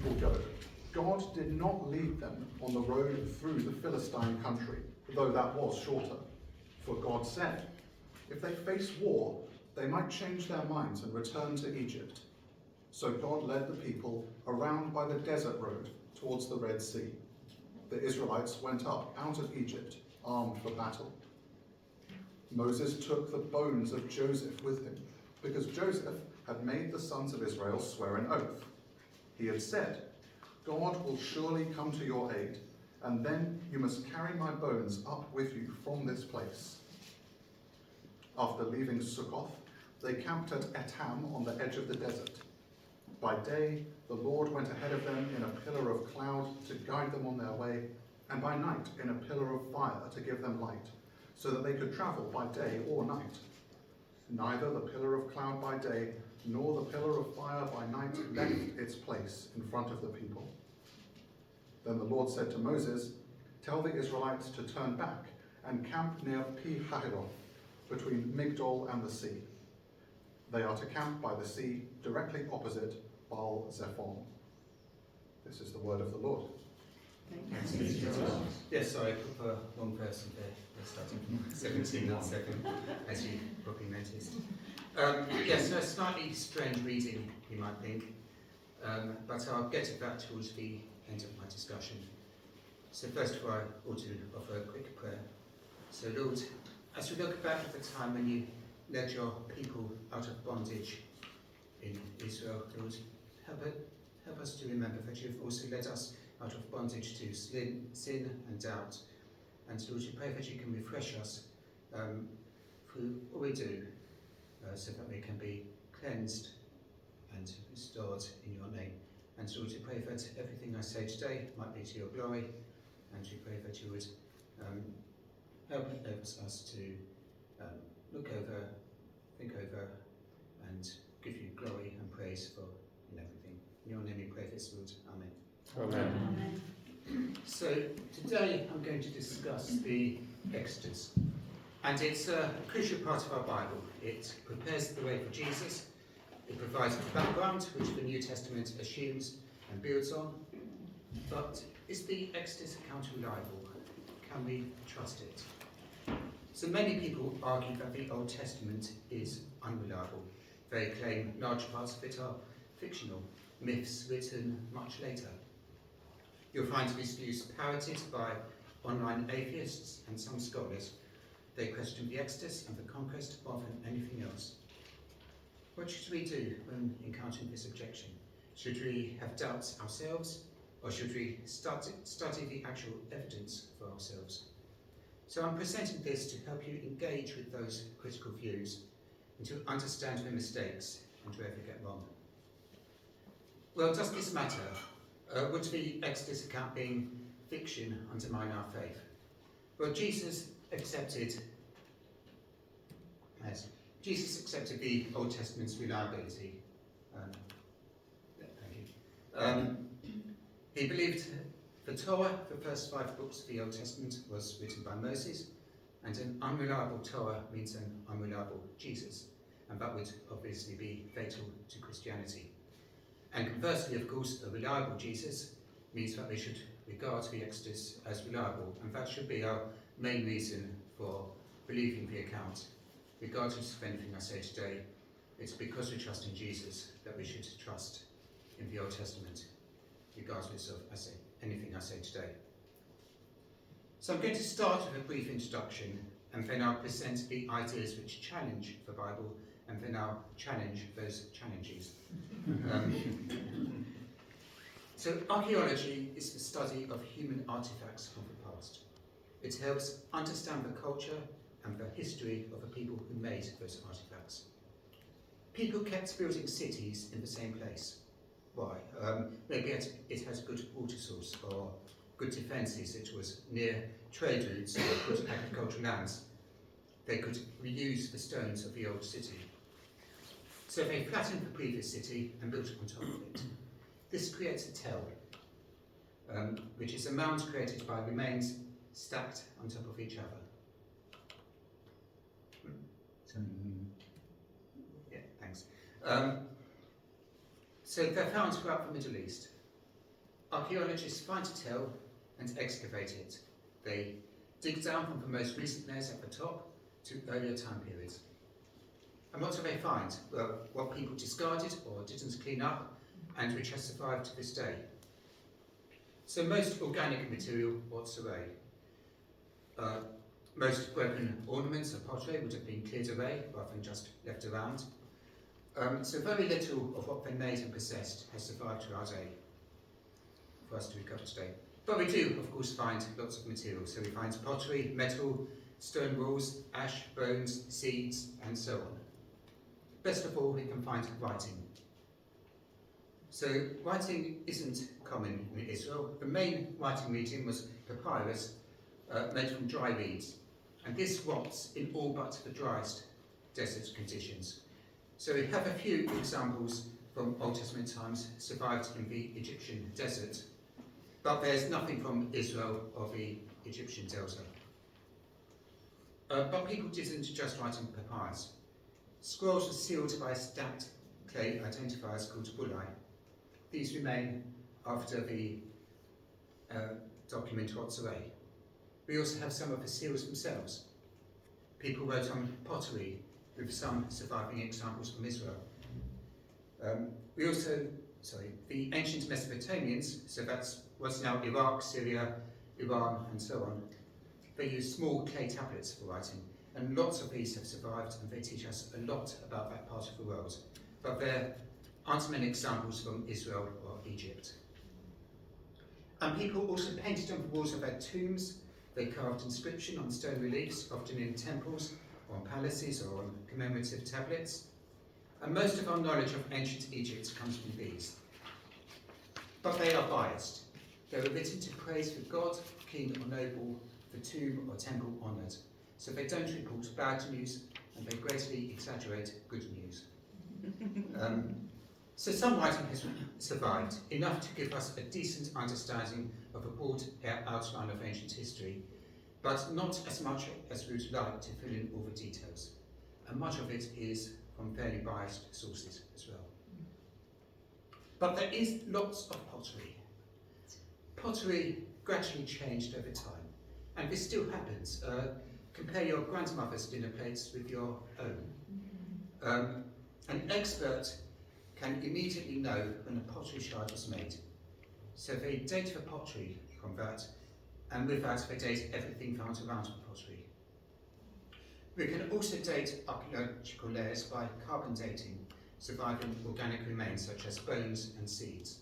people go, God did not lead them on the road through the Philistine country, though that was shorter. For God said, if they face war, they might change their minds and return to Egypt. So God led the people around by the desert road towards the Red Sea. The Israelites went up out of Egypt, armed for battle. Moses took the bones of Joseph with him, because Joseph had made the sons of Israel swear an oath. He had said, God will surely come to your aid, and then you must carry my bones up with you from this place. After leaving Succoth, they camped at Etam on the edge of the desert. By day, the Lord went ahead of them in a pillar of cloud to guide them on their way, and by night in a pillar of fire to give them light, so that they could travel by day or night. Neither the pillar of cloud by day nor the pillar of fire by night left its place in front of the people. Then the Lord said to Moses, tell the Israelites to turn back and camp near Pi-Hahiroth, between Migdol and the sea. They are to camp by the sea, directly opposite Baal-Zephon. This is the word of the Lord. Yes, sorry, I put the wrong person there. We're starting from 17 and 7, as you probably noticed. Yes, a slightly strange reading, you might think, but I'll get to that towards the end of my discussion. So first of all, I ought to offer a quick prayer. So Lord, as we look back at the time when you led your people out of bondage in Israel, Lord, help us to remember that you've also led us out of bondage to sin and doubt. And Lord, we pray that you can refresh us through all we do, so that we can be cleansed and restored in your name. And Lord, we pray that everything I say today might be to your glory, and we pray that you would help us to look over, think over, and give you glory and praise for in everything. In your name we pray this, Lord. Amen. Amen. So today I'm going to discuss the Exodus, and it's a crucial part of our Bible. It prepares the way for Jesus, it provides the background which the New Testament assumes and builds on. But is the Exodus account reliable? Can we trust it? So many people argue that the Old Testament is unreliable. They claim large parts of it are fictional, myths written much later. You'll find these views parroted by online atheists and some scholars. They question the Exodus and the conquest more than anything else. What should we do when encountering this objection? Should we have doubts ourselves, or should we study the actual evidence for ourselves? So I'm presenting this to help you engage with those critical views and to understand their mistakes and where they get wrong. Well, does this matter? Would the Exodus account being fiction undermine our faith? Well, Jesus accepted the Old Testament's reliability. He believed the Torah, the first 5 books of the Old Testament, was written by Moses, and an unreliable Torah means an unreliable Jesus, and that would obviously be fatal to Christianity. And conversely, of course, a reliable Jesus means that we should regard the Exodus as reliable, and that should be our main reason for believing the account. Regardless of anything I say today, it's because we trust in Jesus that we should trust in the Old Testament, regardless of anything I say today. So I'm going to start with a brief introduction, and then I'll present the ideas which challenge the Bible, and then I'll challenge those challenges. So archaeology is the study of human artifacts from the past. It helps understand the culture and the history of the people who made those artifacts. People kept building cities in the same place. Why? Maybe it has a good water source, or good defences, it was near trade routes or good agricultural lands. They could reuse the stones of the old city. So they flattened the previous city and built on top of it. This creates a tell, which is a mound created by remains stacked on top of each other. Yeah, thanks. So they're found throughout the Middle East. archaeologists find a tell and excavate it. They dig down from the most recent layers at the top to earlier time periods. And what do they find? Well, what people discarded or didn't clean up, and which has survived to this day. So most organic material rots away. Most broken ornaments or pottery would have been cleared away rather than just left around. So very little of what they made and possessed has survived to our day for us to recover today. But we do, of course, find lots of material. So we find pottery, metal, stone walls, ash, bones, seeds, and so on. Best of all, we can find writing. So writing isn't common in Israel. The main writing medium was papyrus, made from dry reeds. And this rots in all but the driest desert conditions. So we have a few examples from Old Testament times survived in the Egyptian desert, but there's nothing from Israel or the Egyptian delta. But people didn't just write in papyrus. Scrolls were sealed by stamped clay identifiers called bullae. These remain after the document rots away. We also have some of the seals themselves. People wrote on pottery, with some surviving examples from Israel. The ancient Mesopotamians, so that's what's now Iraq, Syria, Iran, and so on, they used small clay tablets for writing, and lots of these have survived, and they teach us a lot about that part of the world. But there aren't many examples from Israel or Egypt. And people also painted on the walls of their tombs. They carved inscription on stone reliefs, often in temples, or on palaces, or on commemorative tablets. And most of our knowledge of ancient Egypt comes from these. But they are biased. They were written to praise for God, king or noble, the tomb or temple honoured. So they don't report bad news, and they greatly exaggerate good news. So some writing has survived, enough to give us a decent understanding of a broad outline of ancient history, but not as much as we would like to fill in all the details. And much of it is from fairly biased sources as well. But there is lots of pottery. Pottery gradually changed over time, and this still happens. Compare your grandmother's dinner plates with your own. An expert can immediately know when a pottery shard was made. So they date the pottery from that, and with that they date everything found around the pottery. We can also date archaeological layers by carbon dating surviving organic remains such as bones and seeds.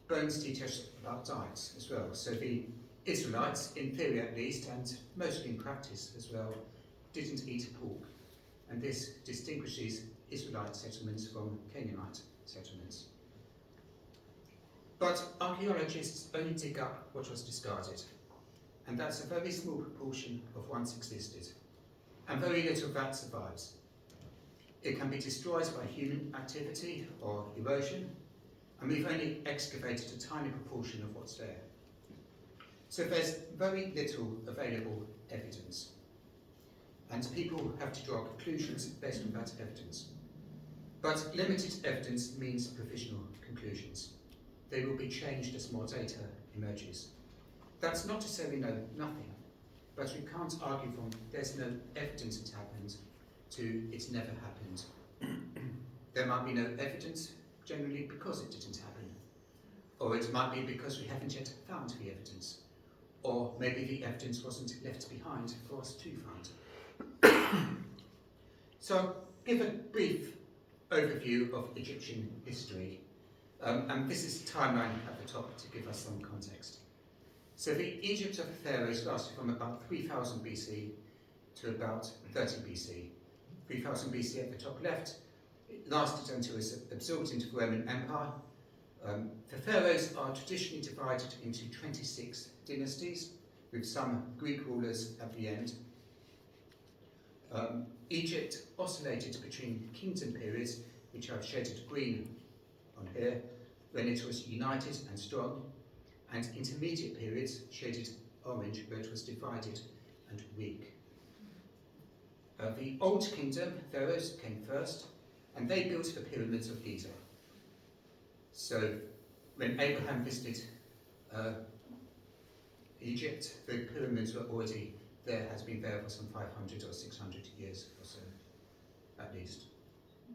Bones teach us about diets as well. So the Israelites, in theory at least, and mostly in practice as well, didn't eat pork. And this distinguishes Israelite settlements from Canaanite settlements. But archaeologists only dig up what was discarded, and that's a very small proportion of once existed, and very little of that survives. It can be destroyed by human activity or erosion, and we've only excavated a tiny proportion of what's there. So there's very little available evidence, and people have to draw conclusions based on that evidence. But limited evidence means provisional conclusions. They will be changed as more data emerges. That's not to say we know nothing, but we can't argue from there's no evidence it happened to it never happened. There might be no evidence generally because it didn't happen, or it might be because we haven't yet found the evidence, or maybe the evidence wasn't left behind for us to find. So I'll give a brief overview of Egyptian history, and this is the timeline at the top to give us some context. So the Egypt of the pharaohs lasted from about 3000 BC to about 30 BC. 3000 BC at the top left, it lasted until it was absorbed into the Roman Empire. The pharaohs are traditionally divided into 26 dynasties, with some Greek rulers at the end. Egypt oscillated between kingdom periods, which I've shaded green on here, when it was united and strong, and intermediate periods, shaded orange, where it was divided and weak. The Old Kingdom pharaohs came first, and they built the pyramids of Giza. So when Abraham visited Egypt, the pyramids were already there, has been there for some 500 or 600 years or so, at least,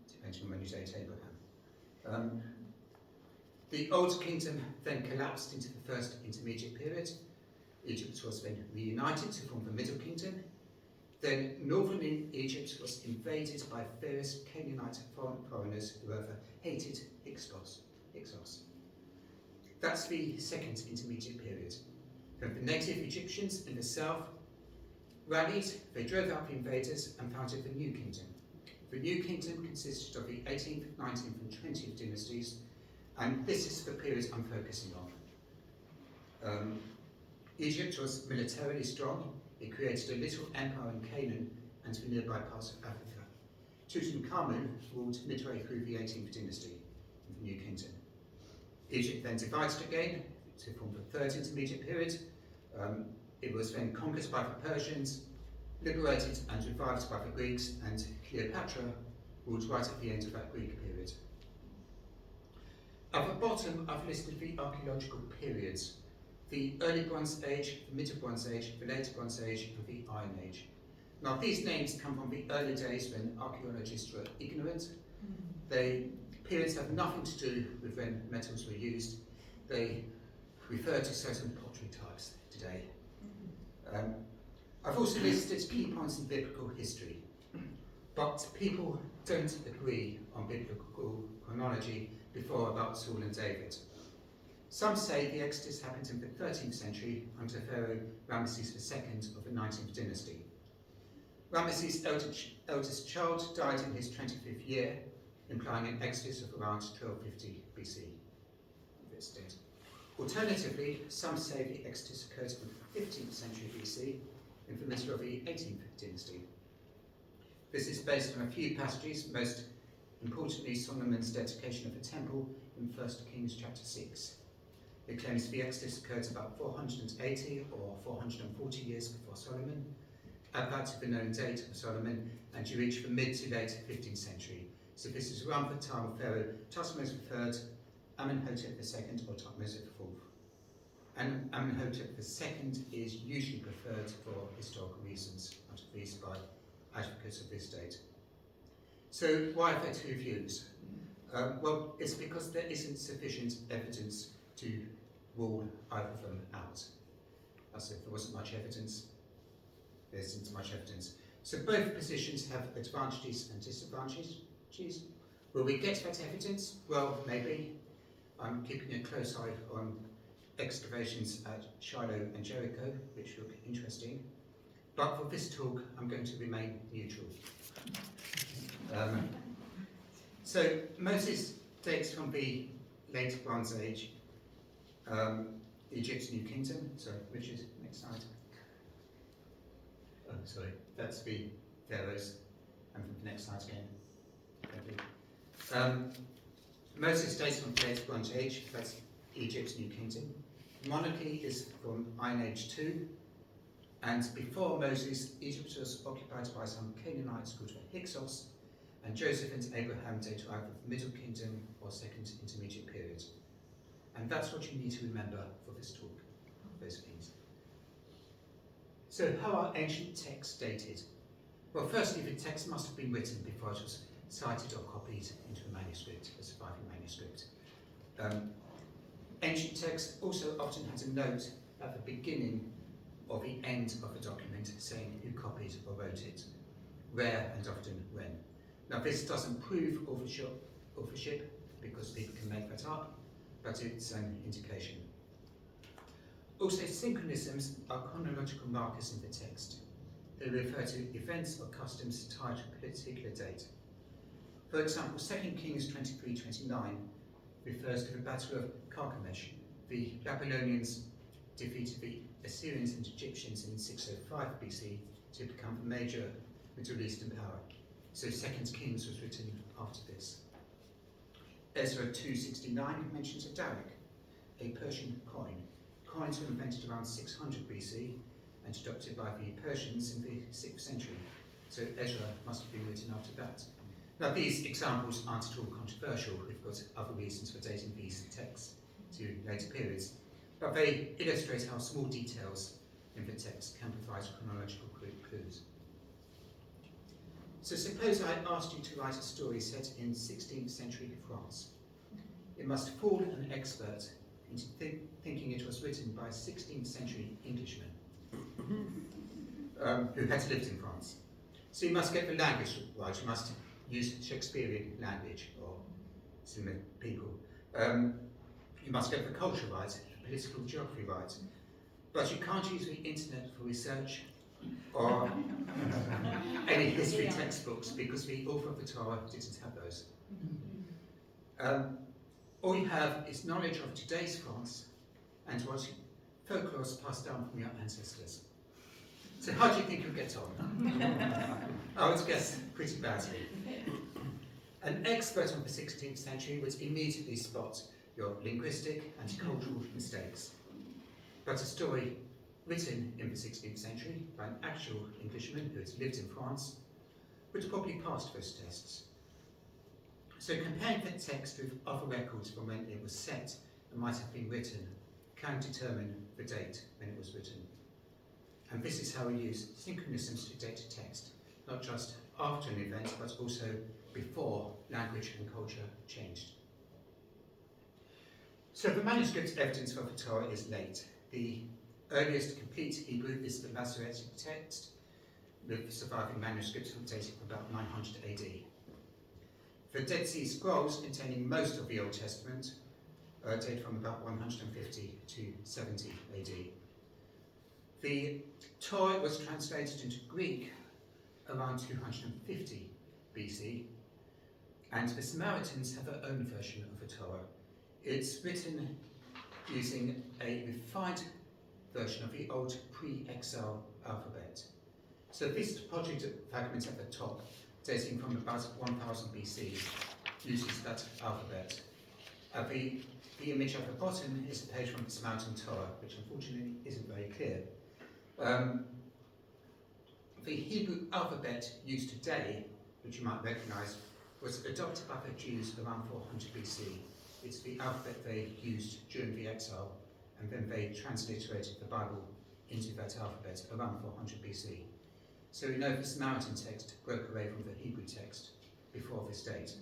depending on when you date Abraham. The Old Kingdom then collapsed into the First Intermediate Period. Egypt was then reunited to form the Middle Kingdom. Then northern Egypt was invaded by various Canaanite foreigners who hated Hyksos. That's the Second Intermediate Period. Then the native Egyptians in the south rallied, they drove out the invaders and founded the New Kingdom. The New Kingdom consisted of the 18th, 19th and 20th dynasties, and this is the period I'm focusing on. Egypt was militarily strong. It created a little empire in Canaan and the nearby parts of Africa. Tutankhamun ruled midway through the 18th dynasty in the New Kingdom. Egypt then divided again to form the Third Intermediate Period. It was then conquered by the Persians, liberated and revived by the Greeks, and Cleopatra ruled right at the end of that Greek period. At the bottom, I've listed the archaeological periods: the Early Bronze Age, the Middle Bronze Age, the Late Bronze Age, and the Iron Age. Now, these names come from the early days when archaeologists were ignorant. The periods have nothing to do with when metals were used. They refer to certain pottery types today. I've also listed key points in biblical history, but people don't agree on biblical chronology before about Saul and David. Some say the Exodus happened in the 13th century under Pharaoh Ramesses II of the 19th dynasty. Ramesses' eldest child died in his 25th year, implying an Exodus of around 1250 BC. It's dead. Alternatively, some say the Exodus occurred in the 15th century BC, in the middle of the 18th dynasty. This is based on a few passages, most importantly Solomon's dedication of the temple in 1 Kings chapter 6. It claims the Exodus occurred about 480 or 440 years before Solomon. Add that to the known date of Solomon, and you reach the mid to late 15th century. So this is around the time of Pharaoh Thutmose III, Amenhotep II, or Thutmose IV. And Amenhotep II is usually preferred for historical reasons out of these by advocates of this date. So why are there two views? Well, it's because there isn't sufficient evidence to rule either of them out. As if there wasn't much evidence, there isn't much evidence. So both positions have advantages and disadvantages. Will we get that evidence? Well, maybe. I'm keeping a close eye on excavations at Shiloh and Jericho, which look interesting. But for this talk, I'm going to remain neutral. So Moses dates from the late Bronze Age, Egypt's New Kingdom. Sorry, Richard, next slide. Oh, sorry, that's the pharaohs. And the next slide again. Thank you. Moses dates from the late Bronze Age, that's Egypt's New Kingdom. Monarchy is from Iron Age 2, and before Moses, Egypt was occupied by some Canaanites called the Hyksos, and Joseph and Abraham date either the Middle Kingdom or Second Intermediate Period. And that's what you need to remember for this talk, those things. So how are ancient texts dated? Well, firstly, the text must have been written before it was cited or copied into a manuscript, a surviving manuscript. Ancient text also often has a note at the beginning or the end of a document saying who copied or wrote it, where and often when. Now this doesn't prove authorship because people can make that up, but it's an indication. Also, synchronisms are chronological markers in the text. They refer to events or customs tied to a particular date. For example, 2 Kings 23:29 refers to the Battle of Carchemish. The Babylonians defeated the Assyrians and Egyptians in 605 BC to become a major Middle Eastern power. So 2 Kings was written after this. Ezra 2:69 mentions a daric, a Persian coin. Coins were invented around 600 BC and adopted by the Persians in the 6th century. So Ezra must have been written after that. Now these examples aren't at all controversial. We've got other reasons for dating these texts to later periods. but they illustrate how small details in the text can provide chronological clues. So suppose I asked you to write a story set in 16th century France. It must fool an expert into thinking it was written by a 16th century Englishman who had lived in France. So you must get the language right, you must use Shakespearean language or similar people. You must get the culture right, the political geography right, but you can't use the internet for research or any history textbooks because the author of the Torah didn't have those. All you have is knowledge of today's France and what folklore is passed down from your ancestors. So how do you think you'll get on? I would guess pretty badly. An expert of the 16th century would immediately spot your linguistic and cultural mistakes. But a story written in the 16th century by an actual Englishman who has lived in France would probably pass those tests. So comparing the text with other records from when it was set and might have been written can determine the date when it was written. And this is how we use synchronisms to date a text, not just after an event, but also before language and culture changed. So the manuscript evidence for the Torah is late. The earliest complete Hebrew is the Masoretic text, with surviving manuscripts dating from about 900 AD. The Dead Sea Scrolls, containing most of the Old Testament, date from about 150 to 70 AD. The Torah was translated into Greek around 250 BC, and the Samaritans have their own version of the Torah. It's written using a refined version of the old pre-exile alphabet. So this project fragment at the top, dating from about 1000 BC, uses that alphabet. The image at the bottom is a page from the Samaritan Torah, which unfortunately isn't very clear. The Hebrew alphabet used today, which you might recognise, was adopted by the Jews around 400 BC. It's the alphabet they used during the exile, and then they transliterated the Bible into that alphabet around 400 BC. So we know the Samaritan text broke away from the Hebrew text before this date.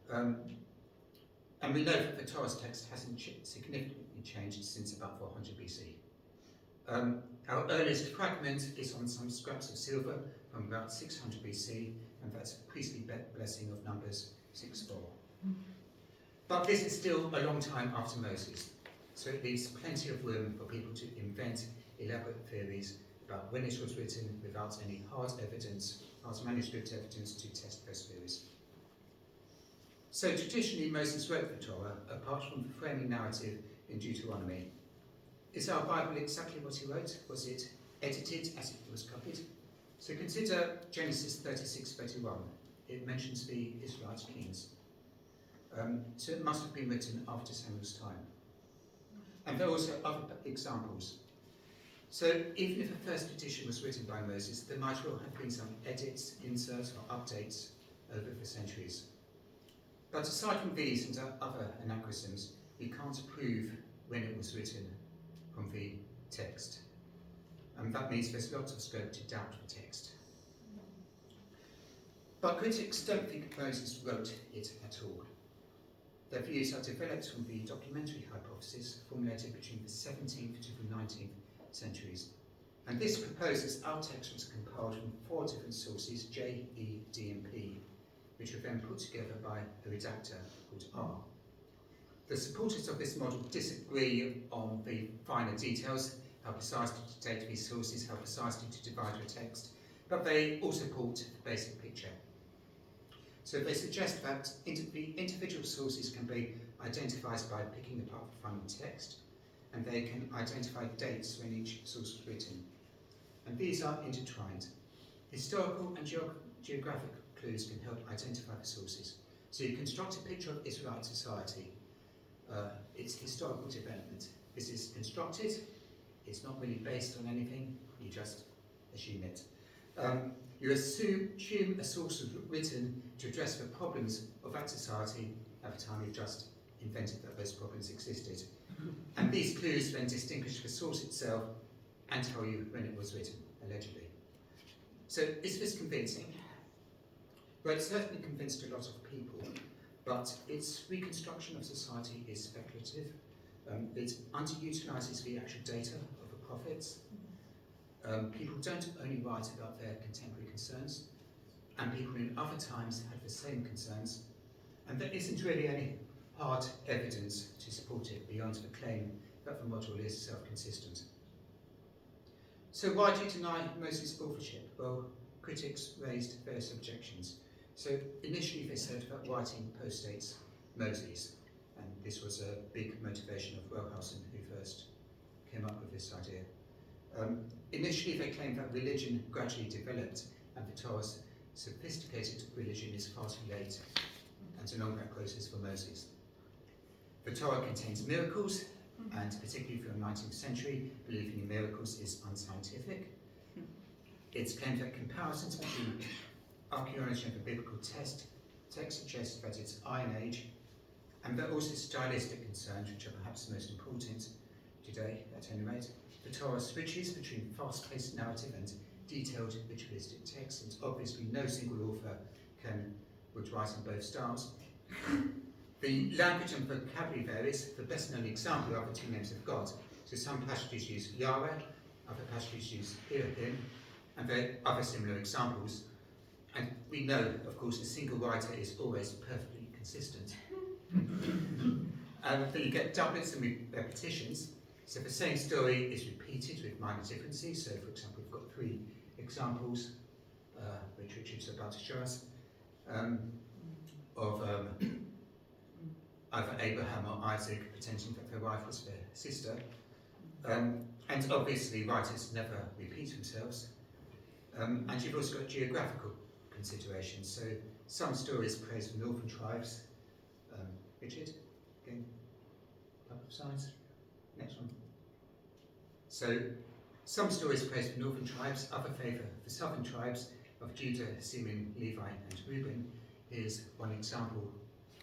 And we know that the Torah's text hasn't significantly changed since about 400 BC. Our earliest fragment is on some scraps of silver from about 600 BC, and that's a priestly blessing of Numbers 6:4. But this is still a long time after Moses, so it leaves plenty of room for people to invent elaborate theories about when it was written without any hard manuscript evidence to test those theories. So traditionally Moses wrote the Torah, apart from the framing narrative in Deuteronomy. Is our Bible exactly what he wrote? Was it edited as it was copied? So consider Genesis 36:31. It mentions the Israelite kings. So it must have been written after Samuel's time. And there are also other examples. So even if the first edition was written by Moses, there might well have been some edits, inserts or updates over the centuries. But aside from these and other anachronisms, we can't prove when it was written from the text. And that means there's lots of scope to doubt the text. But critics don't think Moses wrote it at all. Their views are developed from the documentary hypothesis formulated between the 17th to the 19th centuries. And this proposes our text was compiled from 4 different sources, J, E, D and P, which were then put together by a redactor called R. The supporters of this model disagree on the finer details, how precisely to date these sources, how precisely to divide the text, but they all support the basic picture. So they suggest that the individual sources can be identified by picking apart the final text, and they can identify dates when each source was written. And these are intertwined. Historical and geographic clues can help identify the sources. So you construct a picture of Israelite society, its historical development. This is constructed, it's not really based on anything, you just assume it. You assume a source was written to address the problems of that society at the time you've just invented that those problems existed. And these clues then distinguish the source itself and tell you when it was written, allegedly. So is this convincing? Well, it certainly convinced a lot of people, but its reconstruction of society is speculative. It underutilises the actual data of the prophets. People don't only write about their contemporary concerns, and people in other times had the same concerns, and there isn't really any hard evidence to support it beyond the claim that the model is self-consistent. So why do you deny Moses' authorship? Well, critics raised various objections. So initially they said that writing postdates Moses, and this was a big motivation of Wellhausen, who first came up with this idea. Initially they claimed that religion gradually developed, and the Torah's sophisticated religion is far too late, and a long that process for Moses. The Torah contains miracles, and particularly from the 19th century, believing in miracles is unscientific. It's claimed that comparisons between archaeology and the biblical text suggest that it's Iron Age, and there are also stylistic concerns, which are perhaps the most important today, at any rate. The Torah switches between fast-paced narrative and detailed ritualistic text, and obviously no single author would write in both styles. The language and vocabulary varies. The best-known example are the two names of God. So some passages use Yahweh, other passages use him, and there are other similar examples. And we know, of course, a single writer is always perfectly consistent. Then you get doublets and repetitions. So the same story is repeated with minor differences. So, for example, we've got 3 examples, which Richard's about to show us, of either Abraham or Isaac pretending that their wife was their sister. And obviously writers never repeat themselves. And you've also got geographical considerations. So some stories praise the northern tribes. Richard, again, couple of slides. Next one. So some stories praise the northern tribes, other favour the southern tribes of Judah, Simeon, Levi and Reuben. Here's one example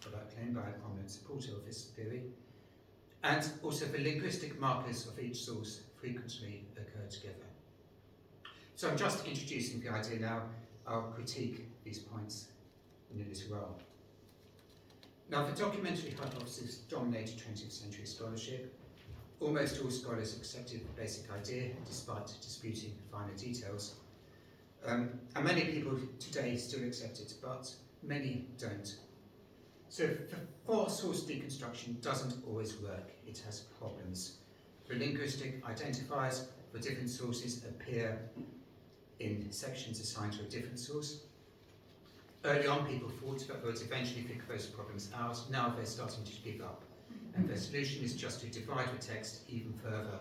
of that claim by a prominent supporter of this theory. And also the linguistic markers of each source frequently occur together. So I'm just introducing the idea now. I'll critique these points in a little while. Now, the documentary hypothesis dominated 20th century scholarship. Almost all scholars accepted the basic idea, despite disputing finer details. And many people today still accept it, but many don't. So the four-source deconstruction doesn't always work. It has problems. The linguistic identifiers for different sources appear in sections assigned to a different source. Early on, people thought that they would eventually figure those problems out. Now they're starting to give up. And their solution is just to divide the text even further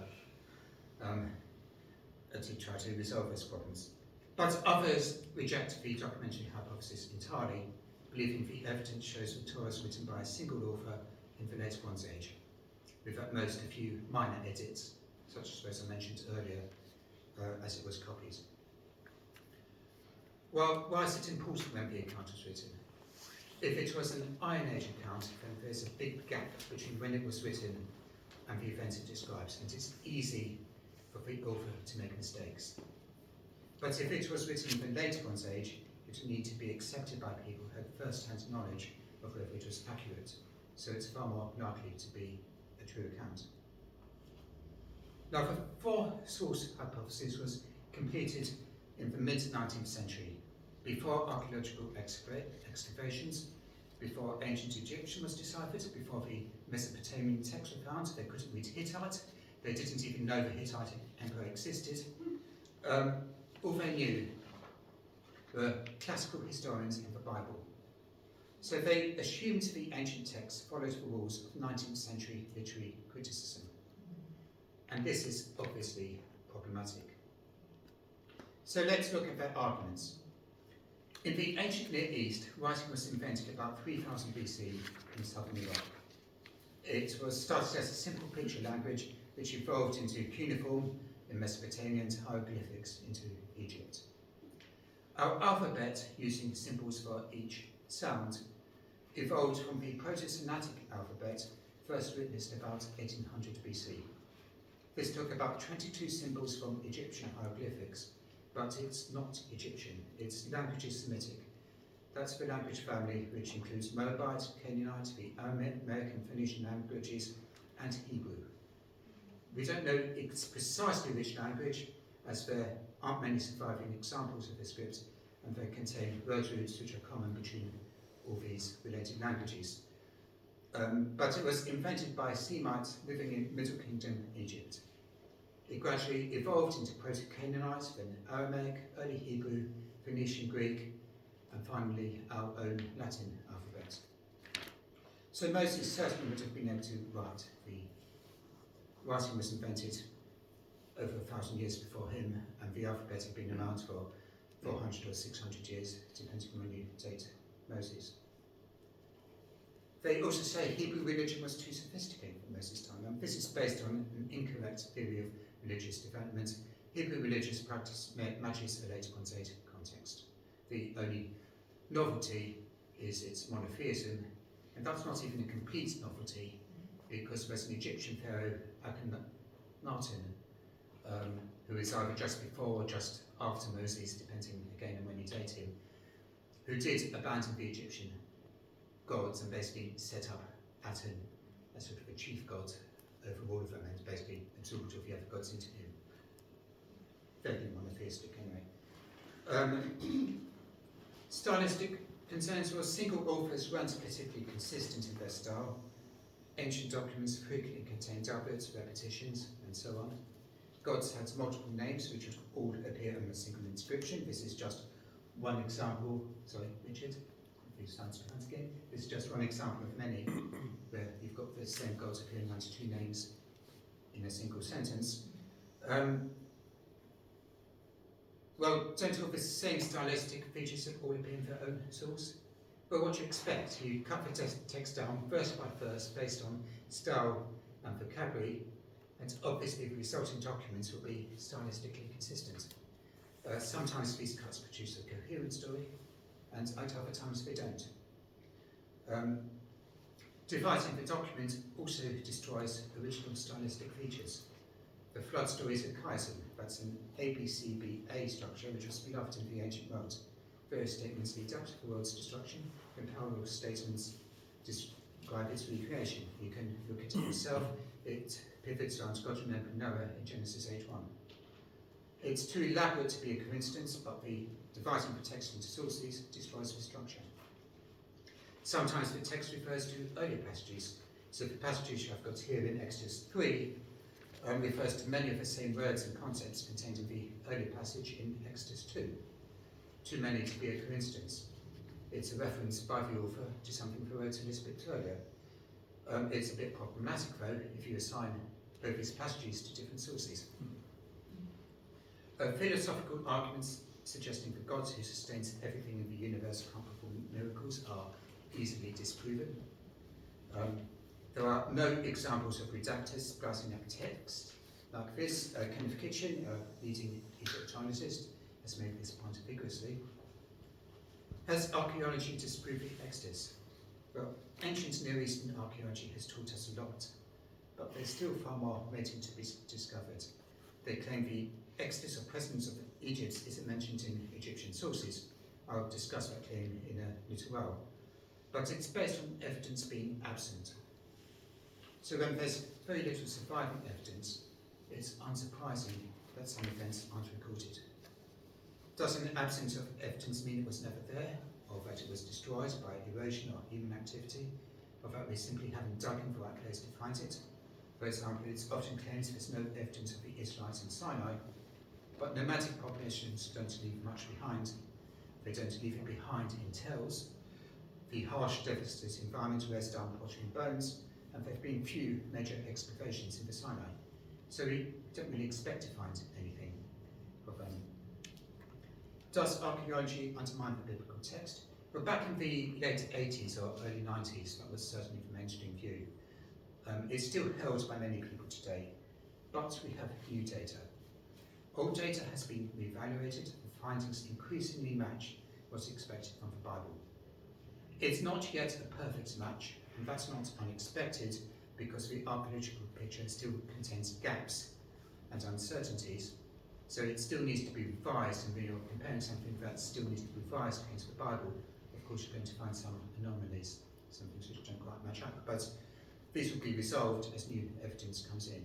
to try to resolve those problems. But others reject the documentary hypothesis entirely, believing the evidence shows the Torah was written by a single author in the late Bronze Age, with at most a few minor edits, such as those I mentioned earlier, as it was copied. Well, why is it important when the account was written? If it was an Iron Age account, then there's a big gap between when it was written and the events it describes, and it's easy for the author to make mistakes. But if it was written in the late Bronze Age, it would need to be accepted by people who had first-hand knowledge of whether it was accurate, so it's far more likely to be a true account. Now, the four-source hypothesis was completed in the mid-19th century, before archaeological excavations, before ancient Egyptian was deciphered, before the Mesopotamian texts were found. They couldn't read Hittite. They didn't even know the Hittite Empire existed. All they knew were classical historians and the Bible. So they assumed the ancient texts followed the rules of 19th century literary criticism. And this is obviously problematic. So let's look at their arguments. In the ancient Near East, writing was invented about 3000 BC in southern Iraq. It was started as a simple picture language which evolved into cuneiform in Mesopotamia and hieroglyphics into Egypt. Our alphabet, using symbols for each sound, evolved from the Proto-Semitic alphabet, first witnessed about 1800 BC. This took about 22 symbols from Egyptian hieroglyphics, but it's not Egyptian, it's languages Semitic. That's the language family, which includes Moabite, Canaanite, the Aramaic and Phoenician languages, and Hebrew. We don't know precisely which language, as there aren't many surviving examples of the script, and they contain word roots which are common between all these related languages. But it was invented by Semites living in Middle Kingdom Egypt. It gradually evolved into Proto-Canaanite, then Aramaic, early Hebrew, Phoenician Greek, and finally our own Latin alphabet. So Moses certainly would have been able to write. The writing was invented over 1,000 years before him, and the alphabet had been around for 400 or 600 years, depending on when you date Moses. They also say Hebrew religion was too sophisticated for Moses' time, and this is based on an incorrect theory of religious development. Hebrew religious practice matches a later context. The only novelty is its monotheism, and that's not even a complete novelty, because there's an Egyptian pharaoh, Akhenaten, who is either just before or just after Moses, depending again on when you date him, who did abandon the Egyptian gods and basically set up Aten as sort of a chief god over all of them, and basically absorbed all the other gods into him. Fairly monotheistic anyway. Stylistic concerns were single authors weren't particularly consistent in their style. Ancient documents frequently contained doublets, repetitions, and so on. Gods had multiple names which would all appear on a single inscription. This is just one example. Sorry, Richard, if you sound once again. This is just one example of many where you've got the same gods appearing under two names in a single sentence. Well, don't all the same stylistic features that all appear in their own source? But what you expect, you cut the text down verse by verse based on style and vocabulary, and obviously the resulting documents will be stylistically consistent. Sometimes these cuts produce a coherent story, and at other times they don't. Dividing the document also destroys original stylistic features. The flood stories at Kaizen, that's an ABCBA structure which was beloved in the ancient world. Various statements lead up to the world's destruction, and parallel statements describe its recreation. You can look at it yourself. It pivots around God remembering Noah in Genesis 8:1. It's too elaborate to be a coincidence, but the dividing the text into sources destroys the structure. Sometimes the text refers to earlier passages. So the passage I've got here in Exodus 3 refers to many of the same words and concepts contained in the earlier passage in Exodus 2. Too many to be a coincidence. It's a reference by the author to something he wrote a little bit earlier. It's a bit problematic though if you assign both these passages to different sources. Philosophical arguments suggesting that God who sustains everything in the universe can't perform miracles are easily disproven. There are no examples of redactors splicing up text like this. Kenneth Kitchen, a leading Egyptologist, has made this point vigorously. Has archaeology disproved the Exodus? Well, ancient Near Eastern archaeology has taught us a lot, but there's still far more waiting to be discovered. They claim the Exodus or presence of Egypt isn't mentioned in Egyptian sources. I'll discuss that claim in a little while. But it's based on evidence being absent. So when there's very little surviving evidence, it's unsurprising that some events aren't recorded. Does an absence of evidence mean it was never there, or that it was destroyed by erosion or human activity, or that we simply haven't dug in the right place to find it? For example, it's often claimed there's no evidence of the Israelites in Sinai, but nomadic populations don't leave much behind. They don't leave it behind in tells. The harsh, devastating environment wears down pottery and bones, and there have been few major excavations in the Sinai. So we don't really expect to find anything of them. Does archaeology undermine the biblical text? Well, back in the late 80s or early 90s, that was certainly the mainstream view. It's still held by many people today, but we have new data. Old data has been reevaluated, and findings increasingly match what's expected from the Bible. It's not yet a perfect match, and that's not unexpected because the archaeological picture still contains gaps and uncertainties. So it still needs to be revised, and when you're comparing something that still needs to be revised against the Bible, of course you're going to find some anomalies, some things which don't quite match up, but these will be resolved as new evidence comes in.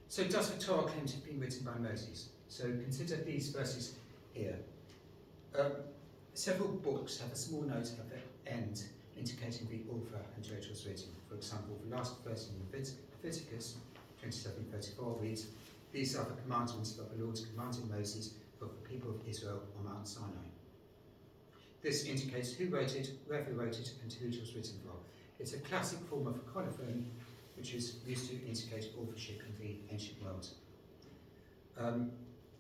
So does the Torah claim to have been written by Moses? So consider these verses here. Several books have a small note at the end indicating the author and where it was written. For example, the last verse in Leviticus 27:34 reads, "These are the commandments that the Lord commanded Moses for the people of Israel on Mount Sinai." This indicates who wrote it, whoever wrote it, and who it was written for. It's a classic form of colophon which is used to indicate authorship in the ancient world.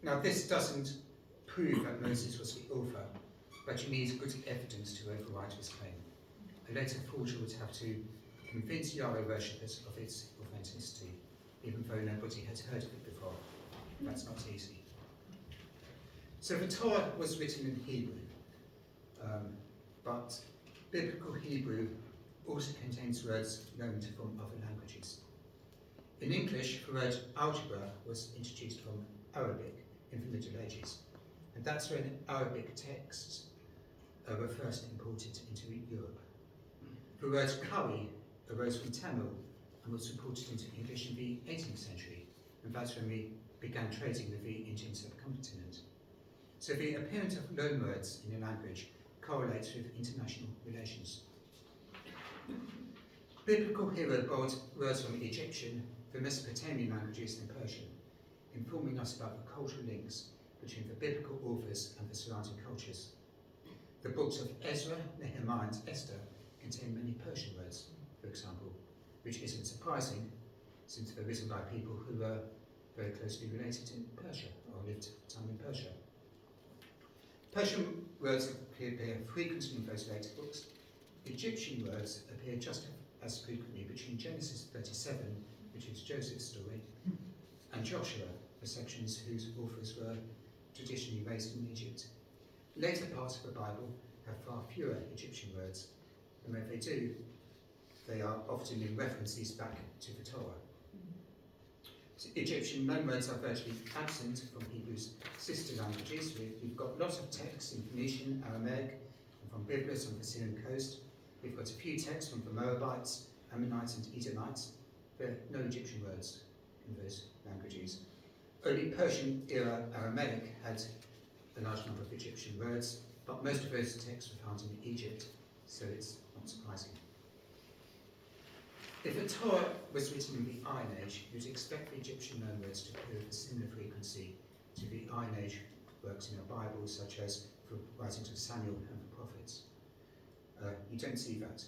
Now this doesn't prove that Moses was the author, but you need good evidence to override his claim. A later forger would have to convince Yahweh worshippers of its authenticity, even though nobody had heard of it before. That's not easy. So the Torah was written in Hebrew, but biblical Hebrew also contains words loaned from other languages. In English, the word algebra was introduced from Arabic in the Middle Ages, and that's when Arabic texts were first imported into Europe. The word curry arose from Tamil and was imported into English in the 18th century, and that's when we began trading with the Indian subcontinent. So the appearance of loan words in a language correlates with international relations. Biblical hero borrowed words from Egyptian, the Mesopotamian languages, and Persian, informing us about the cultural links between the biblical authors and the surrounding cultures. The books of Ezra, Nehemiah, and Esther contain many Persian words, for example, which isn't surprising since they're written by people who were very closely related in Persia or lived time in Persia. Persian words appear frequently in those later books. Egyptian words appear just as frequently between Genesis 37, which is Joseph's story, and Joshua, the sections whose authors were traditionally raised in Egypt. Later parts of the Bible have far fewer Egyptian words, and when they do, they are often in references back to the Torah. So Egyptian loanwords are virtually absent from Hebrew's sister languages. We've got lots of texts in Phoenician, Aramaic, and from Byblos on the Syrian coast. We've got a few texts from the Moabites, Ammonites, and Edomites. There are no Egyptian words in those languages. Only Persian-era Aramaic had a large number of Egyptian words, but most of those texts were found in Egypt, so it's not surprising. If the Torah was written in the Iron Age, you'd expect the Egyptian loanwords to appear with a similar frequency to the Iron Age works in your Bible, such as the writings of Samuel and the prophets. You don't see that.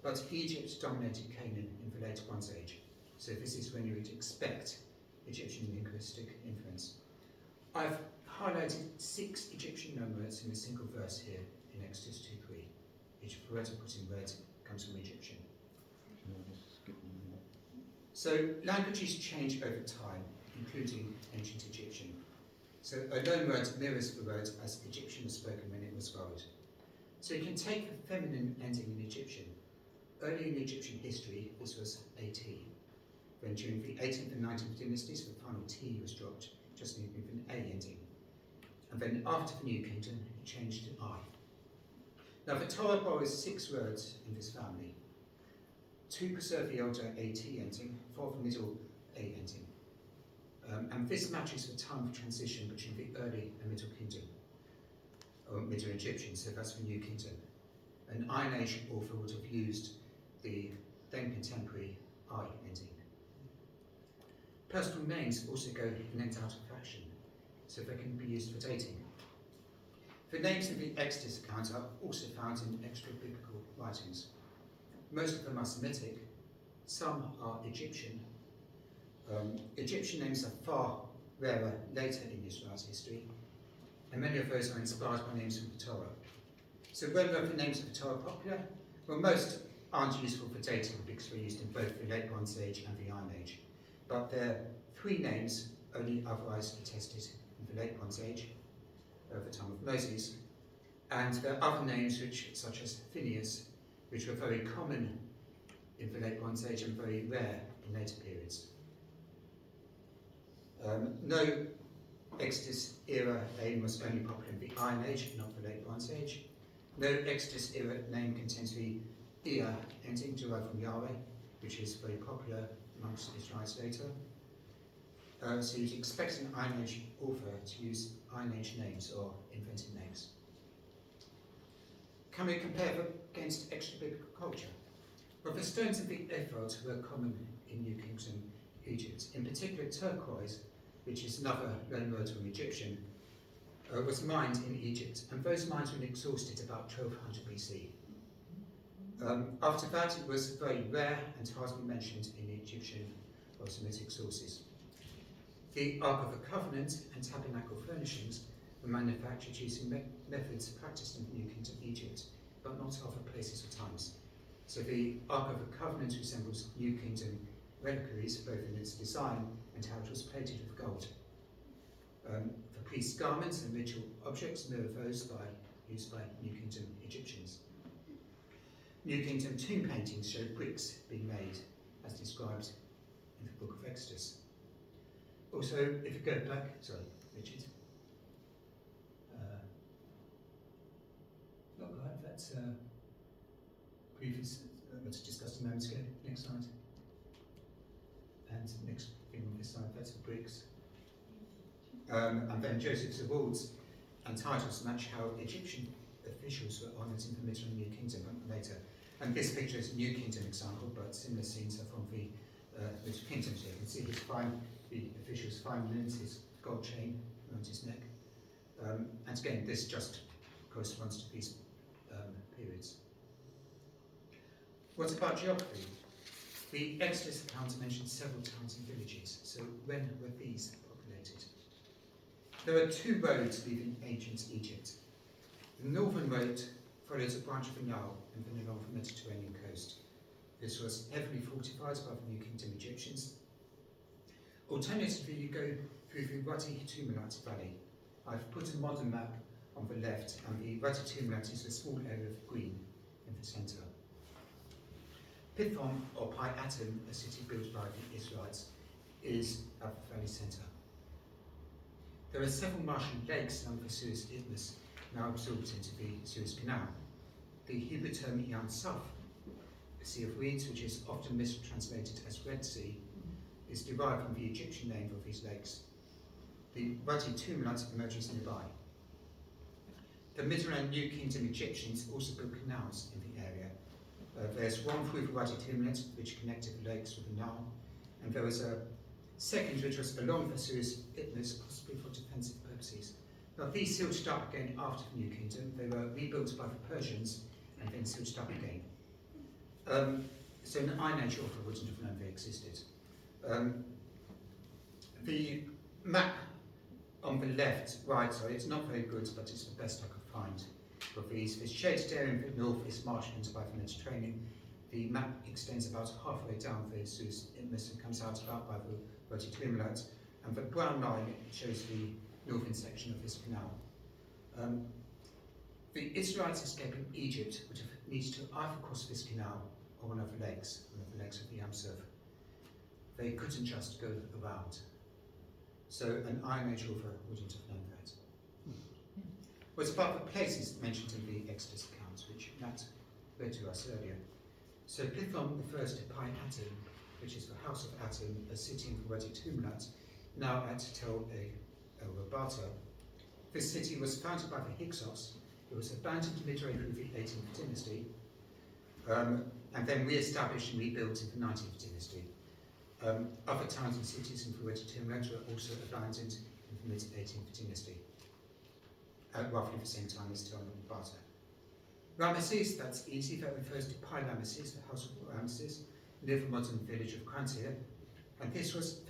But Egypt dominated Canaan in the late Bronze Age, so this is when you would expect Egyptian linguistic influence. I've highlighted 6 Egyptian loanwords in a single verse here in Exodus 2:3. Each of the words I put in red comes from Egyptian. So languages change over time, including ancient Egyptian. So a loanword mirrors the word as Egyptian was spoken when it was borrowed. So you can take the feminine ending in Egyptian. Early in Egyptian history, this was AT. Then during the 18th and 19th dynasties, the final T was dropped, just leaving with an A ending. And then after the New Kingdom, it changed to I. Now the Torah borrows 6 words in this family. 2 preserve the older AT ending, 4 the middle A ending. And this matches the time of transition between the early and Middle Kingdom, or Middle Egyptian, so that's the New Kingdom. An Iron Age author would have used the then contemporary I ending. Personal names also go in and out of fashion, so they can be used for dating. The names in the Exodus account are also found in extra biblical writings. Most of them are Semitic, some are Egyptian. Egyptian names are far rarer later in Israel's history, and many of those are inspired by names from the Torah. So whether the names of the Torah are popular? Well, most aren't useful for dating because they're used in both the Late Bronze Age and the Iron Age. But there are 3 names only otherwise attested in the Late Bronze Age, at the time of Moses, and there are other names such as Phineas, which were very common in the Late Bronze Age and very rare in later periods. No Exodus era name was only popular in the Iron Age, not the Late Bronze Age. No Exodus era name contains the Ea ending derived from Yahweh, which is very popular amongst Israelites later. So you'd expect an Iron Age author to use Iron Age names or invented names. Can we compare them against extra-biblical culture? Well, the stones of the ephod were common in New Kingdom Egypt. In particular, turquoise, which is another loan word from Egyptian, was mined in Egypt, and those mines were exhausted about 1200 BC. After that, it was very rare and hardly mentioned in the Egyptian or Semitic sources. The Ark of the Covenant and tabernacle furnishings were manufactured using methods practiced in the New Kingdom Egypt, but not other places or times. So the Ark of the Covenant resembles New Kingdom reliquaries, both in its design and how it was plated with gold. The priest's garments and ritual objects mirror those used by New Kingdom Egyptians. New Kingdom tomb paintings show bricks being made, as described in the book of Exodus. Also, if you go back, sorry, Richard. Not quite, that's previous, what's discussed a moment ago. Next slide. And next thing on this slide, that's the bricks. And then Joseph's awards and titles match how Egyptian officials were honoured in the Middle and New Kingdom later. And this picture is a New Kingdom example, but similar scenes are from the Middle Kingdom. So you can see the official's fine linen, his gold chain around his neck. And again, this just corresponds to these periods. What about geography? The Exodus account mentions several towns and villages, so when were these populated? There are two roads leaving ancient Egypt. The northern road follows a branch of the Nile and then along the Mediterranean coast. This was heavily fortified by the New Kingdom Egyptians. Alternatively, you go through the Wadi Tumilat Valley. I've put a modern map on the left, and the Wadi Tumilat is a small area of green in the centre. Pithom, or Pi Atom, a city built by the Israelites, is at the valley centre. There are several marshy lakes along the Suez Isthmus, now absorbed into the Suez Canal. The Hebrew term Yam Suf, a sea of reeds, which is often mistranslated as Red Sea, is derived from the Egyptian name of these lakes. The Wadi Tumilat emerges nearby. The Middle and New Kingdom Egyptians also built canals in the area. There's one through the Wadi Tumilat, which connected the lakes with the Nile, and there was a second which was along the Suez Isthmus, possibly for defensive purposes. Now, these sealed up again after the New Kingdom. They were rebuilt by the Persians and then sealed up again. So an Iron Age author wouldn't have known they existed. The map on the left, right, sorry, it's not very good, but it's the best I could find of these. This shaded area in the north is marshlands by the Mediterranean. The map extends about halfway down the Suez Isthmus and comes out about by the Wadi Tumilat, and the brown line shows the northern section of this canal. The Israelites escaping Egypt would have needed to either cross this canal or one of the lakes of the Yam Suf. They couldn't just go around. So an Iron Age author wouldn't have known that. What about the places mentioned in the Exodus accounts, which Matt read to us earlier? So Pithom refers to Pi Atom, which is the house of Atom, a city in the Wadi Tumilat, now at Tel El Rabata. This city was founded by the Hyksos. It was abandoned midway through the 18th dynasty, and then re-established and rebuilt in the 19th dynasty. Other towns and cities in the Wadi Tumilat were also abandoned in the mid-18th dynasty, at roughly the same time as Tel El Rabata. Ramesses, that's easy, that refers to Pi Ramesses, the house of Ramesses, near the modern village of Krantir, and this was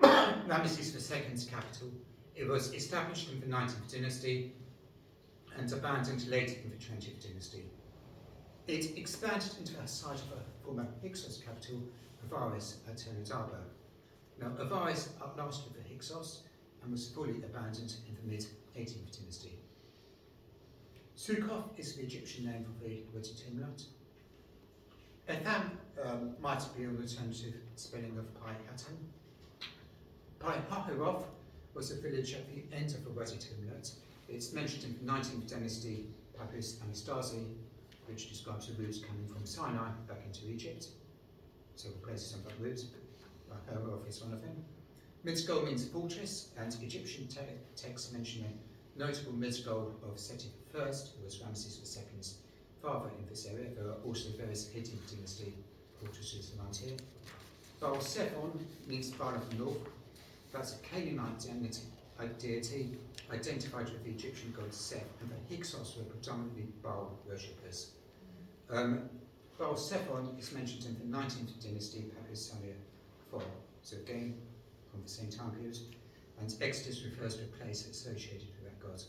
Ramesses II's capital. It was established in the 19th dynasty and abandoned later in the 20th dynasty. It expanded into the site of a former Hyksos capital, Avaris at Tel Daba. Now, Avaris outlasted the Hyksos and was fully abandoned in the mid-18th dynasty. Succoth is the Egyptian name for the Wadi Tumilat. Etham might be an alternative spelling of Pi Atom. Pi-Hahiroth was a village at the end of the Reddit Inlet. It's mentioned in the 19th dynasty Papyrus Anastasi, which describes the routes coming from Sinai back into Egypt. Several places on that route, but Pi-Hahiroth is one of them. Mizgol means fortress, and Egyptian texts mention a notable Mizgol of Seti I, who was Ramses II's father in this area. There are also various 18th dynasty fortresses around here. Baal Zephon means Baal of the North. That's a Canaanite deity identified with the Egyptian god Seth, and the Hyksos were predominantly Baal worshippers. Baal Zephon is mentioned in the 19th dynasty Papyrus Samuel IV, so again from the same time period, and Exodus refers to a place associated with that god.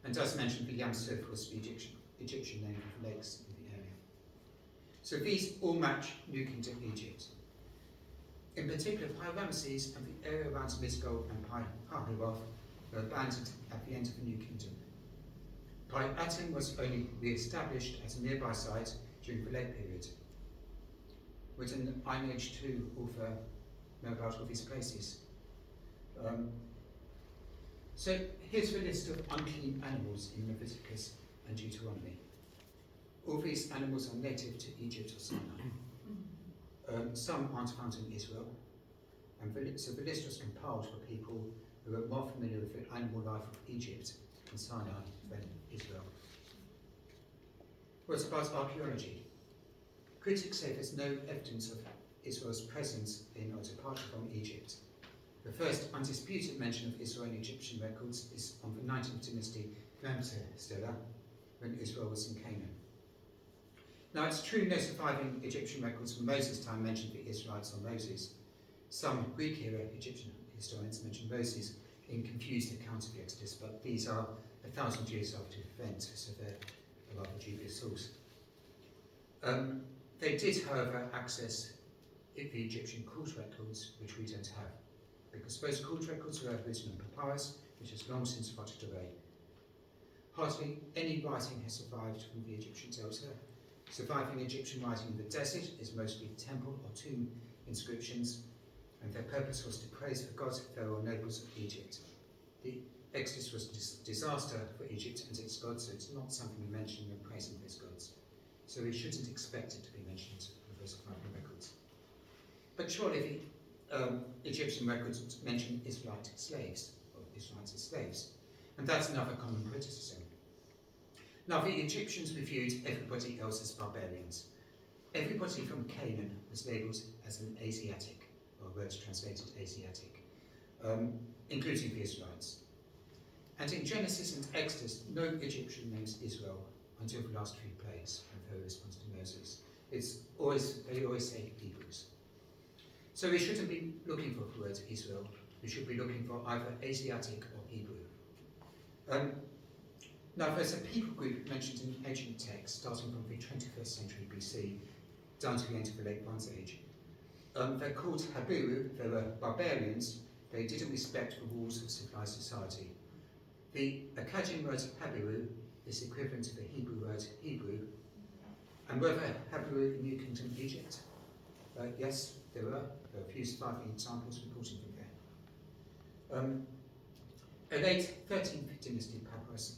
And as mentioned, the Yam Suf was the Egyptian name for lakes in the area. So these all match New Kingdom Egypt. In particular, Pi-Ramses and the area around Mizgol and Pi-Hahiroth were abandoned at the end of the New Kingdom. Pi-Atim was only re-established as a nearby site during the late period. Would an Iron Age 2 author know about all these places? So here's the list of unclean animals in Leviticus and Deuteronomy. All these animals are native to Egypt or Sinai. Some aren't found in Israel, and so the list was compiled for people who are more familiar with the animal life of Egypt and Sinai than Israel. What about archaeology? Critics say there's no evidence of Israel's presence in or departure from Egypt. The first undisputed mention of Israel in Egyptian records is on the 19th dynasty Stela, when Israel was in Canaan. Now, it's true no surviving Egyptian records from Moses' time mention the Israelites or Moses. Some Greek-era Egyptian historians mention Moses in confused accounts of the Exodus, but these are 1,000 years after the event, so they're a rather dubious source. They did, however, access the Egyptian court records, which we don't have, because those court records were written on papyrus, which has long since rotted away. Hardly any writing has survived from the Egyptian Delta. Surviving Egyptian writing in the desert is mostly temple or tomb inscriptions, and their purpose was to praise the gods, pharaoh, or nobles of Egypt. The Exodus was a disaster for Egypt and its gods, so it's not something we mention when praising those gods. So we shouldn't expect it to be mentioned in those surviving records. But surely the Egyptian records mention Israelite slaves, or Israelites as slaves, and that's another common criticism. Now, the Egyptians reviewed everybody else as barbarians. Everybody from Canaan was labelled as an Asiatic, or words translated Asiatic, including the Israelites. And in Genesis and Exodus, no Egyptian names Israel until the last three plagues, and Pharaoh responds to Moses. They always say Hebrews. So we shouldn't be looking for the word Israel. We should be looking for either Asiatic or Hebrew. Now, there's a people group mentioned in ancient texts starting from the 21st century BC down to the end of the Late Bronze Age. They're called Habiru. They were barbarians. They didn't respect the rules of civilized society. The Akkadian word Habiru is equivalent to the Hebrew word Hebrew. And were there Habiru in New Kingdom Egypt? Yes, there were. There are a few surviving examples reported from there. A late 13th dynasty papyrus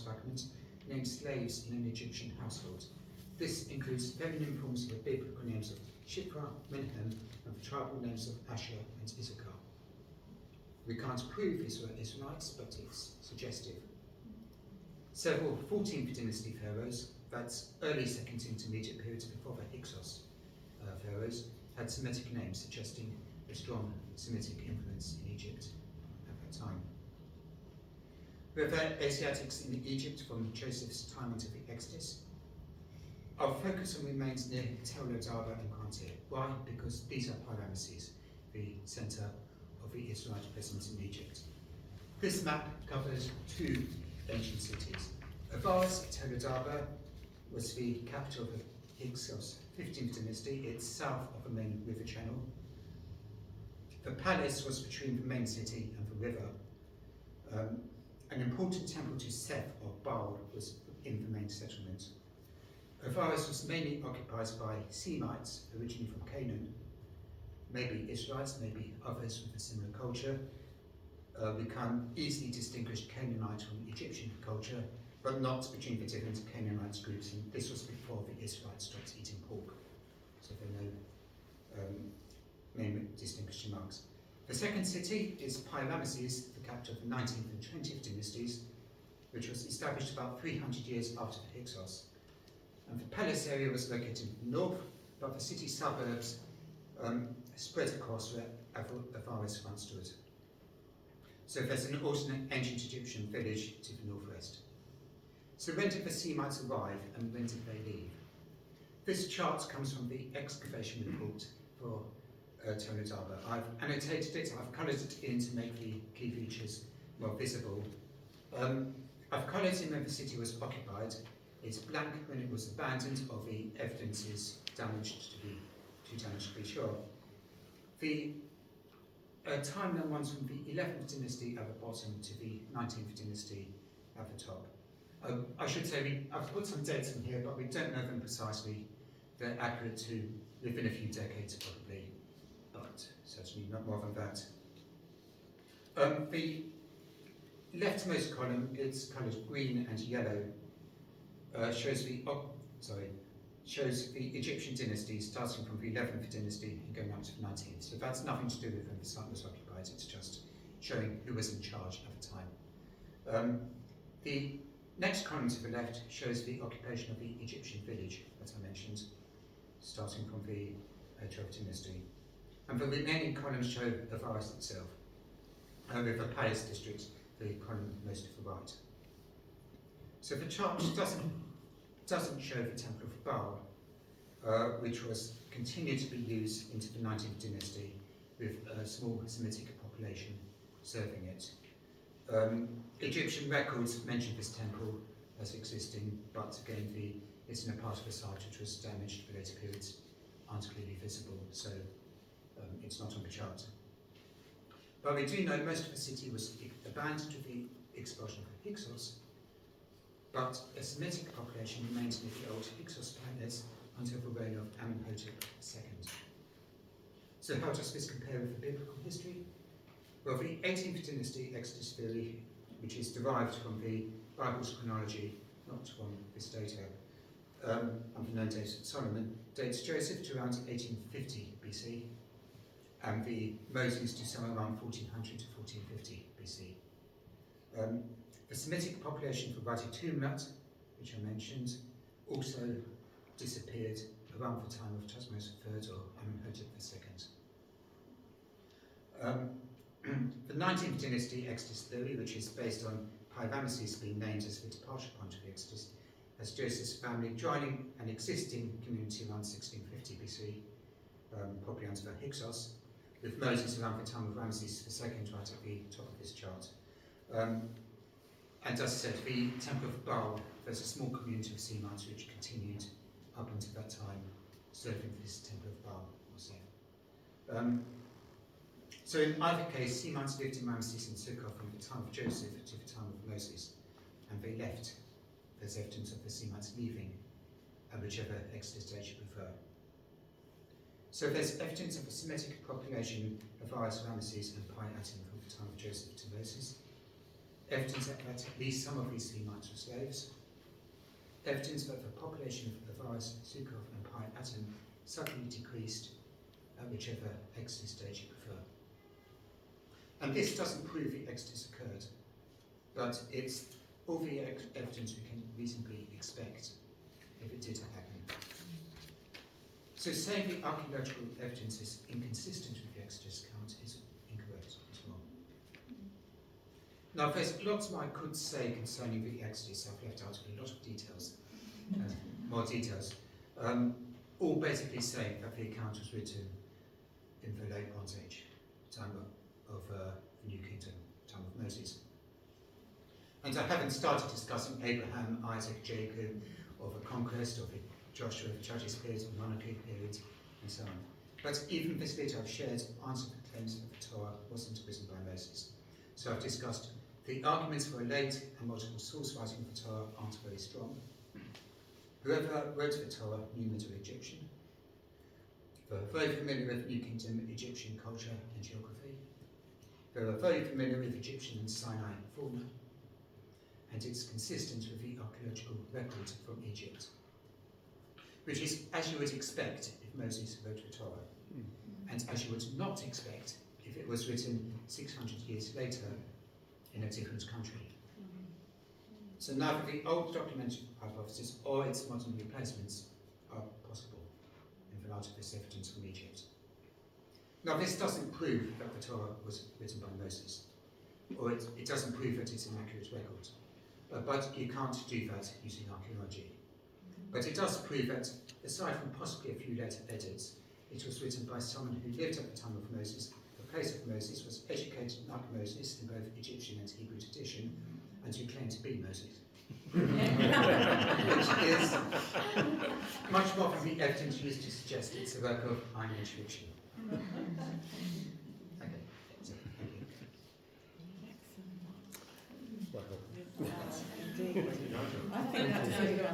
fragment named slaves in an Egyptian household. This includes feminine forms of the biblical names of Shipra, Minham, and the tribal names of Asher and Issachar. We can't prove these were Israelites, but it's suggestive. Several 14th dynasty pharaohs, that's early second intermediate periods before the Hyksos pharaohs, had Semitic names, suggesting a strong Semitic influence in Egypt at that time. Were there Asiatics in Egypt from Joseph's time until the Exodus? Our focus remains near Tel Lodaba and Krantir. Why? Because these are Pi-Ramses, the centre of the Israelite presence in Egypt. This map covers two ancient cities. Ava's Tel Lodaba was the capital of the Hyksos 15th dynasty. It's south of the main river channel. The palace was between the main city and the river. An important temple to Seth or Baal was in the main settlement. Avaris was mainly occupied by Semites, originally from Canaan. maybe Israelites, maybe others with a similar culture. We can easily distinguish Canaanite from Egyptian culture, but not between the different Canaanite groups, and this was before the Israelites stopped eating pork. So there are no main distinguishing marks. The second city is Pi-Ramesses, the capital of the 19th and 20th dynasties, which was established about 300 years after the Hyksos. And the palace area was located in the north, but the city suburbs spread across where Avaris once stood. So there's an alternate ancient Egyptian village to the northwest. So when did the Semites arrive and when did they leave? This chart comes from the excavation report for Tonadaba. I've annotated it, I've coloured it in to make the key features more visible. I've coloured in when the city was occupied. It's blank when it was abandoned, or the evidence is damaged to be too damaged to be sure. The timeline runs from the 11th dynasty at the bottom to the 19th dynasty at the top. I should say I've put some dates in here, but we don't know them precisely. They're accurate to within a few decades probably, but certainly not more than that. The leftmost column, it's coloured green and yellow, shows the Egyptian dynasty starting from the 11th dynasty and going up to the 19th. So that's nothing to do with when the site was occupied, it's just showing who was in charge at the time. The next column to the left shows the occupation of the Egyptian village that I mentioned, starting from the 12th dynasty. And the remaining columns show Avaris itself, with the palace district, the column most to the right. So the chart doesn't show the Temple of Baal, which was continued to be used into the 19th dynasty with a small Semitic population serving it. Egyptian records mention this temple as existing, but again, it's in a part of the site which was damaged. The later periods aren't clearly visible, so it's not on the chart. But we do know most of the city was abandoned with the expulsion of the Hyksos, but a Semitic population remained near the old Hyksos palace until the reign of Amenhotep II. So how does this compare with the biblical history? Well, the 18th dynasty Exodus theory, which is derived from the Bible's chronology, not from this data, and the known dates of Solomon, dates Joseph to around 1850 BC, and the Moses to somewhere around 1400 to 1450 BC. The Semitic population for Wadi Tumnat, which I mentioned, also disappeared around the time of Thutmose III or Amenhotep II. The 19th dynasty Exodus theory, which is based on Pi-Ramesses being named as the departure point of the Exodus, has Joseph's family joining an existing community around 1650 BC, probably under the Hyksos, with Moses around the time of Ramses II right at the top of this chart. And as I said, the Temple of Baal, there's a small community of Semites which continued up until that time, serving this Temple of Baal. So in either case, Semites lived in Ramesses and Sukkot from the time of Joseph to the time of Moses, and they left. There's evidence of the Semites leaving, whichever Exodus date you prefer. So there's evidence of a Semitic population of Ramesses and Pi-Atim from the time of Joseph to Moses. Evidence that at least some of these Semites were slaves. Evidence that the population of Avaris, Sukkot and Pi-Atim suddenly decreased at whichever Exodus date you prefer. And this doesn't prove the Exodus occurred, but it's all the evidence we can reasonably expect if it did happen. So saying the archaeological evidence is inconsistent with the Exodus account is incorrect as well. Now there's lots more I could say concerning the Exodus. I've left out a lot of details, more details, all basically saying that the account was written in the late Bronze Age, time of the New Kingdom, time of Moses. And I haven't started discussing Abraham, Isaac, Jacob, or the conquest, or the Joshua, Judges period, or monarchy period, and so on. But even this bit I've shared answered the claims that the Torah wasn't written by Moses. So I've discussed the arguments for a late and multiple source writing of the Torah aren't very strong. Whoever wrote the Torah knew Middle Egyptian. They were very familiar with New Kingdom Egyptian culture and geography. They were very familiar with Egyptian and Sinai fauna, and it's consistent with the archaeological records from Egypt, which is as you would expect if Moses wrote the Torah, and as you would not expect if it was written 600 years later in a different country. So neither the old documented hypothesis or its modern replacements are possible in the light of this evidence from Egypt. Now, this doesn't prove that the Torah was written by Moses, or it doesn't prove that it's an accurate record, but you can't do that using archaeology. But it does prove that, aside from possibly a few later edits, it was written by someone who lived at the time of Moses, the place of Moses, was educated like Moses in both Egyptian and Hebrew tradition, and who claimed to be Moses. Which is much more than the evidence used to suggest it's a work of Iron Age fiction. Okay, so thank you. I think that's very good.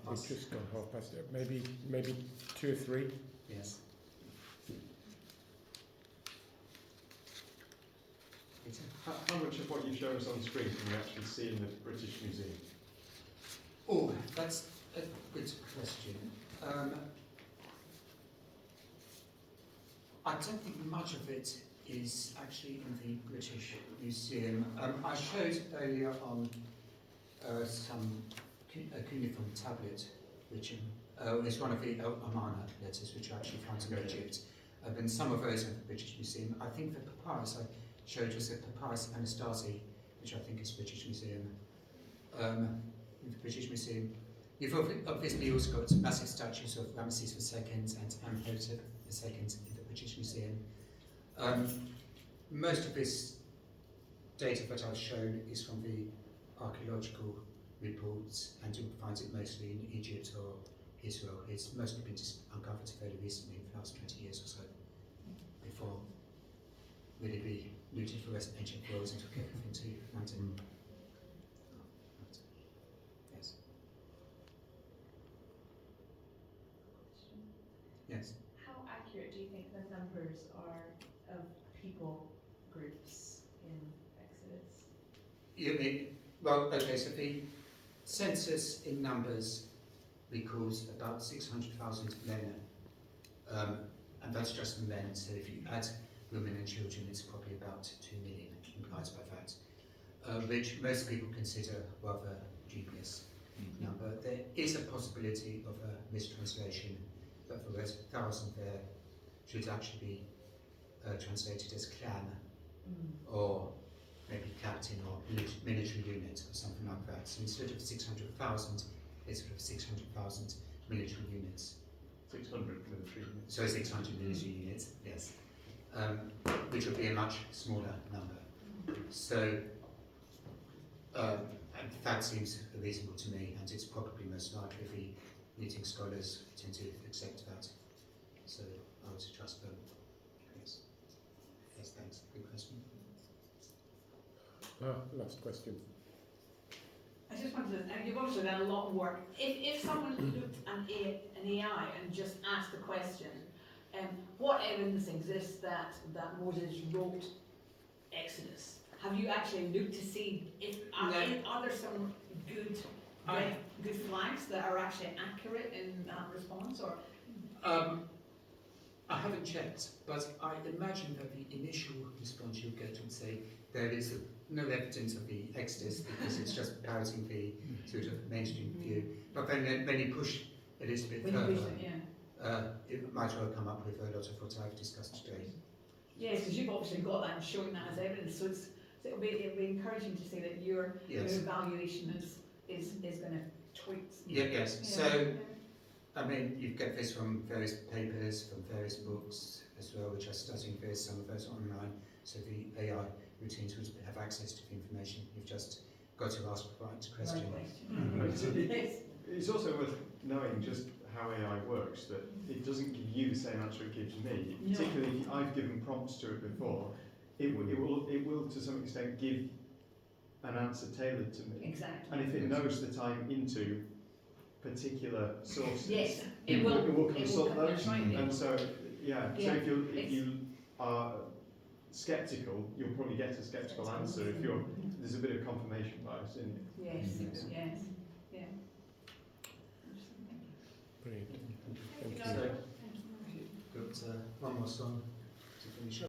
We've just gone half past it. Maybe 2 or 3. Yes. How much of what you show us on screen can we actually see in the British Museum? Oh, that's a good question. I don't think much of it is actually in the British Museum. I showed earlier on a cuneiform tablet, which is one of the Amana letters, which I actually found in Egypt. And some of those in the British Museum. I think the papyrus I showed was a papyrus Anastasi, which I think is British Museum. In the British Museum, you've obviously also got massive statues of Ramesses II and Amenhotep II in the British Museum. Most of this data that I've shown is from the archaeological reports, and you'll find it mostly in Egypt or Israel. It's mostly been just uncovered fairly recently, in the last 20 years or so, before really be looted for ancient worlds and took everything to London. Yes. Yes. How accurate do you think the numbers are of people groups in Exodus? You mean, well, okay, so the census in numbers recalls about 600,000 men, and that's just men, so if you add women and children, it's probably about 2 million implied by that, which most people consider rather dubious number. There is a possibility of a mistranslation, but the word 1,000 there should actually be translated as clan, or maybe captain or military unit or something like that. So instead of 600,000, it's sort of 600,000 military units. 600 military units. So 600 military units, yes. Which would be a much smaller number. So and that seems reasonable to me, and it's probably most likely the leading scholars tend to accept that. So I would trust them. Yes. Yes, thanks. Good question. Last question. I just wanted to, you've obviously done a lot of work. If someone looked at an AI and just asked the question, what evidence exists that Moses wrote Exodus? Have you actually looked to see if are there some good flags that are actually accurate in that response, or? I haven't checked, but I imagine that the initial response you'll get would say there is no evidence of the Exodus because it's just parroting the sort of mainstream view. But then when you push a little bit further, it might well come up with a lot of what I've discussed today. Yes, because you've obviously got that and showing that as evidence, so it'll be encouraging to say that your evaluation is going to tweet. Yes. So, I mean, you get this from various papers, from various books as well, which are studying this. Some of those are online, so the AI routines would have access to the information. You've just got to ask the right question. It's also worth knowing just how AI works, that it doesn't give you the same answer it gives me. Particularly if I've given prompts to it before, it will to some extent give an answer tailored to me. Exactly. And if it knows that I'm into particular sources, Yes, it will consult come- those. that's right, And so, yeah, so Yeah, if it's- you are sceptical, you'll probably get a sceptical answer. If there's a bit of confirmation bias in it. Yes, Yes. yes, yeah. Brilliant. Thank you. So, got one more song to finish up.